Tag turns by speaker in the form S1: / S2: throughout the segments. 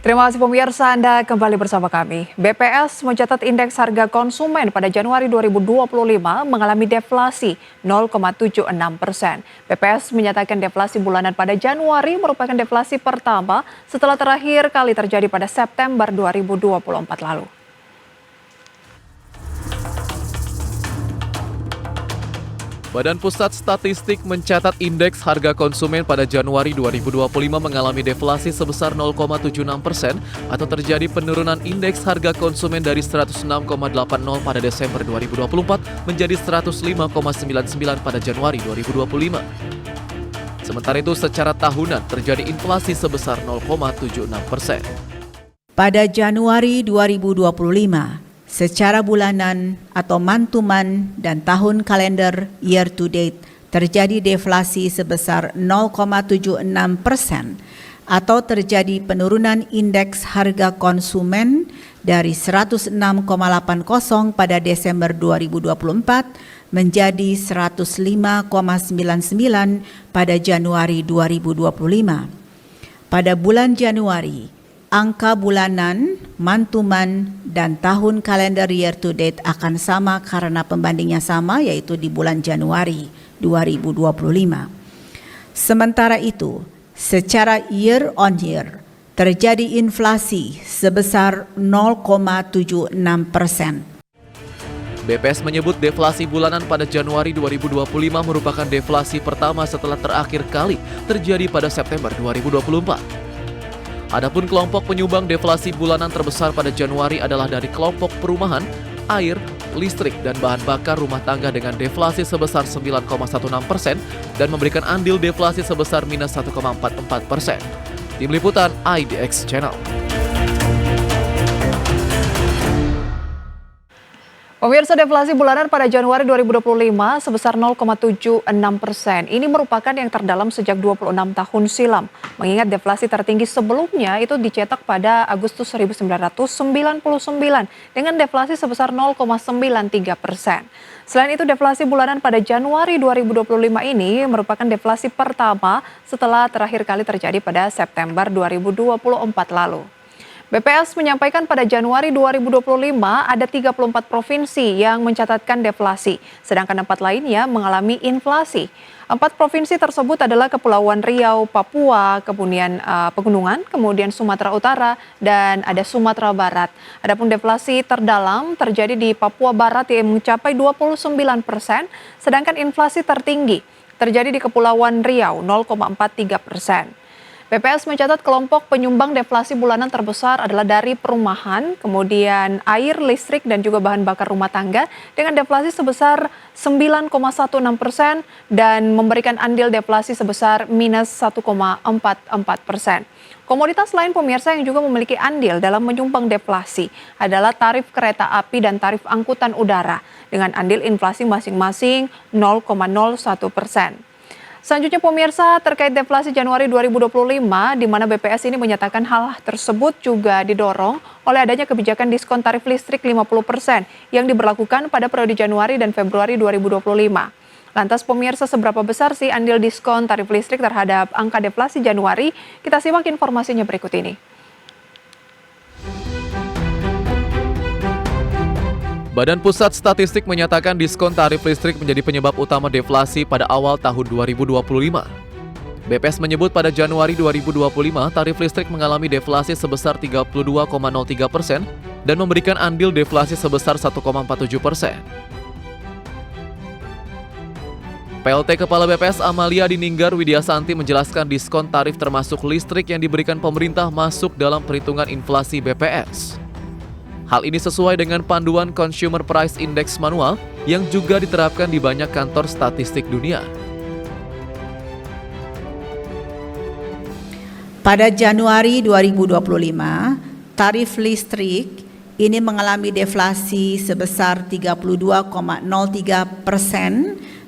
S1: Terima kasih pemirsa, Anda kembali bersama kami. BPS mencatat indeks harga konsumen pada Januari 2025 mengalami deflasi 0,76%. BPS menyatakan deflasi bulanan pada Januari merupakan deflasi pertama setelah terakhir kali terjadi pada September 2024 lalu.
S2: Badan Pusat Statistik mencatat indeks harga konsumen pada Januari 2025 mengalami deflasi sebesar 0,76% atau terjadi penurunan indeks harga konsumen dari 106,80 pada Desember 2024 menjadi 105,99 pada Januari 2025. Sementara itu secara tahunan terjadi inflasi sebesar 0,76%.
S3: Pada Januari 2025, secara bulanan atau month-to-month dan tahun kalender year to date terjadi deflasi sebesar 0,76% atau terjadi penurunan indeks harga konsumen dari 106,80 pada Desember 2024 menjadi 105,99 pada Januari 2025. Pada bulan Januari, angka bulanan, month-to-month, dan tahun kalender year to date akan sama karena pembandingnya sama, yaitu di bulan Januari 2025. Sementara itu, secara year on year, terjadi inflasi sebesar 0,76%.
S2: BPS menyebut deflasi bulanan pada Januari 2025 merupakan deflasi pertama setelah terakhir kali terjadi pada September 2024. Adapun kelompok penyumbang deflasi bulanan terbesar pada Januari adalah dari kelompok perumahan, air, listrik, dan bahan bakar rumah tangga dengan deflasi sebesar 9,16% dan memberikan andil deflasi sebesar minus 1,44%. Tim Liputan IDX Channel.
S1: Pemirsa, deflasi bulanan pada Januari 2025 sebesar 0,76%. Ini merupakan yang terdalam sejak 26 tahun silam. Mengingat deflasi tertinggi sebelumnya itu dicetak pada Agustus 1999 dengan deflasi sebesar 0,93%. Selain itu, deflasi bulanan pada Januari 2025 ini merupakan deflasi pertama setelah terakhir kali terjadi pada September 2024 lalu. BPS menyampaikan pada Januari 2025 ada 34 provinsi yang mencatatkan deflasi, sedangkan 4 lainnya mengalami inflasi. 4 provinsi tersebut adalah Kepulauan Riau, Papua, kemudian Pegunungan, kemudian Sumatera Utara, dan ada Sumatera Barat. Adapun deflasi terdalam terjadi di Papua Barat yang mencapai 29%, sedangkan inflasi tertinggi terjadi di Kepulauan Riau 0,43%. BPS mencatat kelompok penyumbang deflasi bulanan terbesar adalah dari perumahan, kemudian air, listrik, dan juga bahan bakar rumah tangga dengan deflasi sebesar 9,16% dan memberikan andil deflasi sebesar minus 1,44%. Komoditas lain pemirsa yang juga memiliki andil dalam menyumbang deflasi adalah tarif kereta api dan tarif angkutan udara dengan andil inflasi masing-masing 0,01%. Selanjutnya pemirsa, terkait deflasi Januari 2025, di mana BPS ini menyatakan hal tersebut juga didorong oleh adanya kebijakan diskon tarif listrik 50% yang diberlakukan pada periode Januari dan Februari 2025. Lantas pemirsa, seberapa besar sih andil diskon tarif listrik terhadap angka deflasi Januari? Kita simak informasinya berikut ini.
S2: Badan Pusat Statistik menyatakan diskon tarif listrik menjadi penyebab utama deflasi pada awal tahun 2025. BPS menyebut pada Januari 2025 tarif listrik mengalami deflasi sebesar 32,03% dan memberikan andil deflasi sebesar 1,47%. PLT Kepala BPS Amalia Dininggar Widyasanti menjelaskan diskon tarif termasuk listrik yang diberikan pemerintah masuk dalam perhitungan inflasi BPS. Hal ini sesuai dengan panduan Consumer Price Index manual yang juga diterapkan di banyak kantor statistik dunia.
S3: Pada Januari 2025, tarif listrik ini mengalami deflasi sebesar 32,03%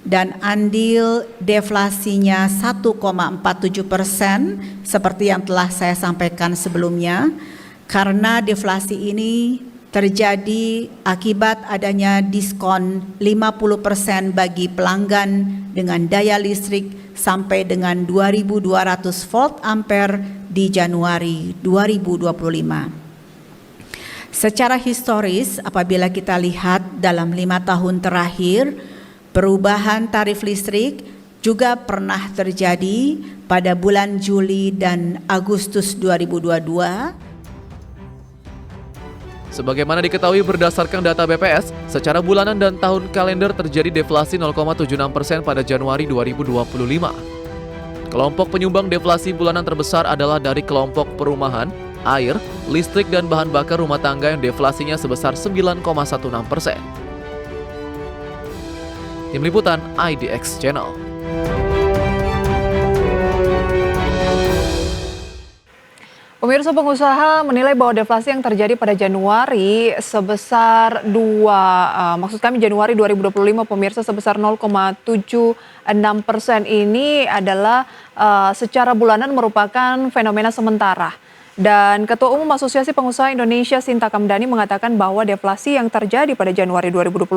S3: dan andil deflasinya 1,47% seperti yang telah saya sampaikan sebelumnya. Karena deflasi ini terjadi akibat adanya diskon 50% bagi pelanggan dengan daya listrik sampai dengan 2.200 volt ampere di Januari 2025. Secara historis, apabila kita lihat dalam 5 tahun terakhir, perubahan tarif listrik juga pernah terjadi pada bulan Juli dan Agustus 2022.
S2: Sebagaimana diketahui berdasarkan data BPS, secara bulanan dan tahun kalender terjadi deflasi 0,76% pada Januari 2025. Kelompok penyumbang deflasi bulanan terbesar adalah dari kelompok perumahan, air, listrik, dan bahan bakar rumah tangga yang deflasinya sebesar 9,16%. Tim Liputan IDX Channel.
S1: Pemirsa, pengusaha menilai bahwa deflasi yang terjadi pada Januari sebesar Januari 2025 pemirsa sebesar 0,76% ini adalah secara bulanan merupakan fenomena sementara. Dan Ketua Umum Asosiasi Pengusaha Indonesia Sinta Kamdani mengatakan bahwa deflasi yang terjadi pada Januari 2025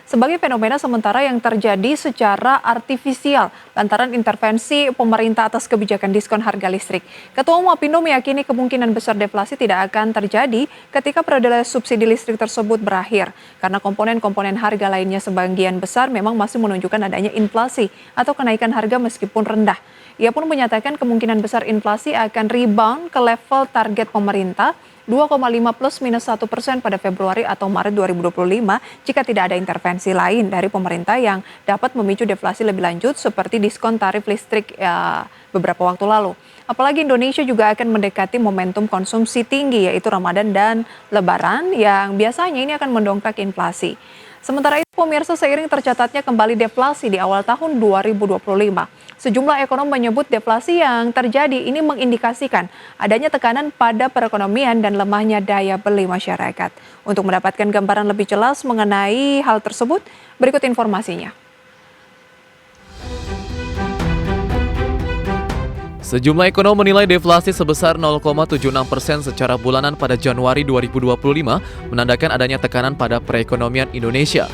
S1: sebagai fenomena sementara yang terjadi secara artifisial lantaran intervensi pemerintah atas kebijakan diskon harga listrik. Ketua Umum Apindo meyakini kemungkinan besar deflasi tidak akan terjadi ketika periode subsidi listrik tersebut berakhir karena komponen-komponen harga lainnya sebagian besar memang masih menunjukkan adanya inflasi atau kenaikan harga meskipun rendah. Ia pun menyatakan kemungkinan besar inflasi akan rebound ke level target pemerintah 2,5 plus minus 1% pada Februari atau Maret 2025 jika tidak ada intervensi lain dari pemerintah yang dapat memicu deflasi lebih lanjut seperti diskon tarif listrik beberapa waktu lalu. Apalagi Indonesia juga akan mendekati momentum konsumsi tinggi yaitu Ramadan dan Lebaran yang biasanya ini akan mendongkrak inflasi. Sementara itu, pemirsa, seiring tercatatnya kembali deflasi di awal tahun 2025, sejumlah ekonom menyebut deflasi yang terjadi ini mengindikasikan adanya tekanan pada perekonomian dan lemahnya daya beli masyarakat. Untuk mendapatkan gambaran lebih jelas mengenai hal tersebut, berikut informasinya.
S2: Sejumlah ekonom menilai deflasi sebesar 0,76% secara bulanan pada Januari 2025 menandakan adanya tekanan pada perekonomian Indonesia.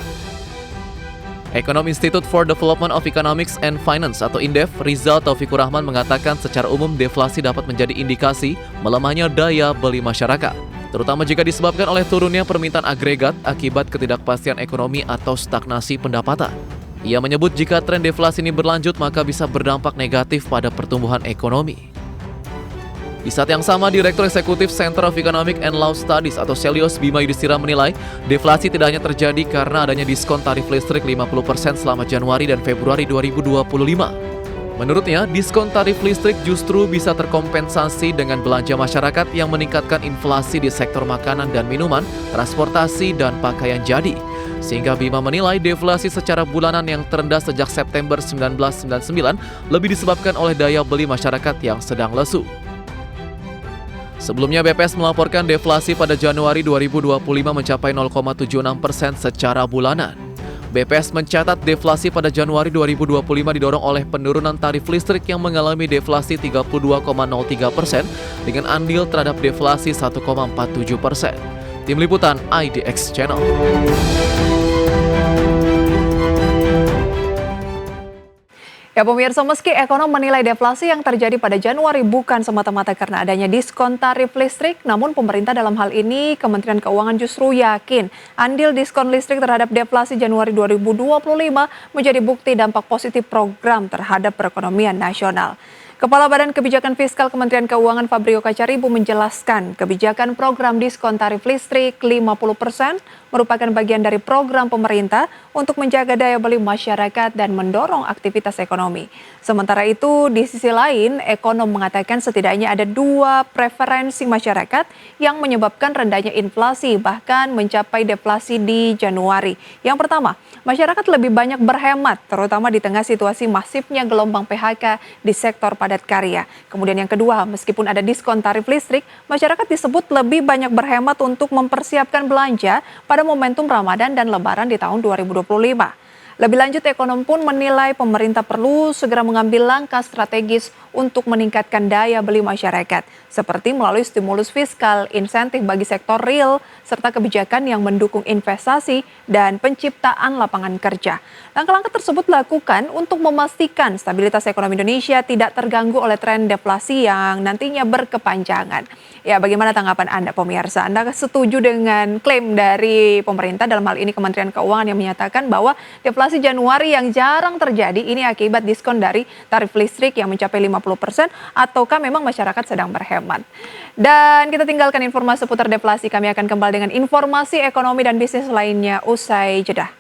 S2: Ekonom Institute for Development of Economics and Finance atau INDEF, Rizal Taufikur Rahman mengatakan secara umum deflasi dapat menjadi indikasi melemahnya daya beli masyarakat, terutama jika disebabkan oleh turunnya permintaan agregat akibat ketidakpastian ekonomi atau stagnasi pendapatan. Ia menyebut jika tren deflasi ini berlanjut maka bisa berdampak negatif pada pertumbuhan ekonomi. Di saat yang sama, Direktur Eksekutif Center of Economic and Law Studies atau Celios Bima Yudhistira menilai deflasi tidak hanya terjadi karena adanya diskon tarif listrik 50% selama Januari dan Februari 2025. Menurutnya, diskon tarif listrik justru bisa terkompensasi dengan belanja masyarakat yang meningkatkan inflasi di sektor makanan dan minuman, transportasi, dan pakaian jadi. Sehingga Bima menilai deflasi secara bulanan yang terendah sejak September 1999 lebih disebabkan oleh daya beli masyarakat yang sedang lesu. Sebelumnya BPS melaporkan deflasi pada Januari 2025 mencapai 0,76% secara bulanan. BPS mencatat deflasi pada Januari 2025 didorong oleh penurunan tarif listrik yang mengalami deflasi 32,03% dengan andil terhadap deflasi 1,47%. Tim Liputan IDX Channel.
S1: Ya pemirsa, meski ekonom menilai deflasi yang terjadi pada Januari bukan semata-mata karena adanya diskon tarif listrik, namun pemerintah dalam hal ini Kementerian Keuangan justru yakin andil diskon listrik terhadap deflasi Januari 2025 menjadi bukti dampak positif program terhadap perekonomian nasional. Kepala Badan Kebijakan Fiskal Kementerian Keuangan Fabrio Kacaribu menjelaskan kebijakan program diskon tarif listrik 50% merupakan bagian dari program pemerintah untuk menjaga daya beli masyarakat dan mendorong aktivitas ekonomi. Sementara itu, di sisi lain, ekonom mengatakan setidaknya ada dua preferensi masyarakat yang menyebabkan rendahnya inflasi bahkan mencapai deflasi di Januari. Yang pertama, masyarakat lebih banyak berhemat, terutama di tengah situasi masifnya gelombang PHK di sektor padat karya. Kemudian yang kedua, meskipun ada diskon tarif listrik, masyarakat disebut lebih banyak berhemat untuk mempersiapkan belanja pada momentum Ramadan dan Lebaran di tahun 2025. Lebih lanjut, ekonom pun menilai pemerintah perlu segera mengambil langkah strategis untuk meningkatkan daya beli masyarakat, seperti melalui stimulus fiskal, insentif bagi sektor real, serta kebijakan yang mendukung investasi dan penciptaan lapangan kerja. Langkah-langkah tersebut dilakukan untuk memastikan stabilitas ekonomi Indonesia tidak terganggu oleh tren deflasi yang nantinya berkepanjangan. Ya, bagaimana tanggapan Anda, pemirsa? Anda setuju dengan klaim dari pemerintah, dalam hal ini Kementerian Keuangan, yang menyatakan bahwa deflasi Januari yang jarang terjadi ini akibat diskon dari tarif listrik yang mencapai 50%, ataukah memang masyarakat sedang berhemat? Dan kita tinggalkan informasi seputar deflasi, kami akan kembali dengan informasi ekonomi dan bisnis lainnya usai jeda.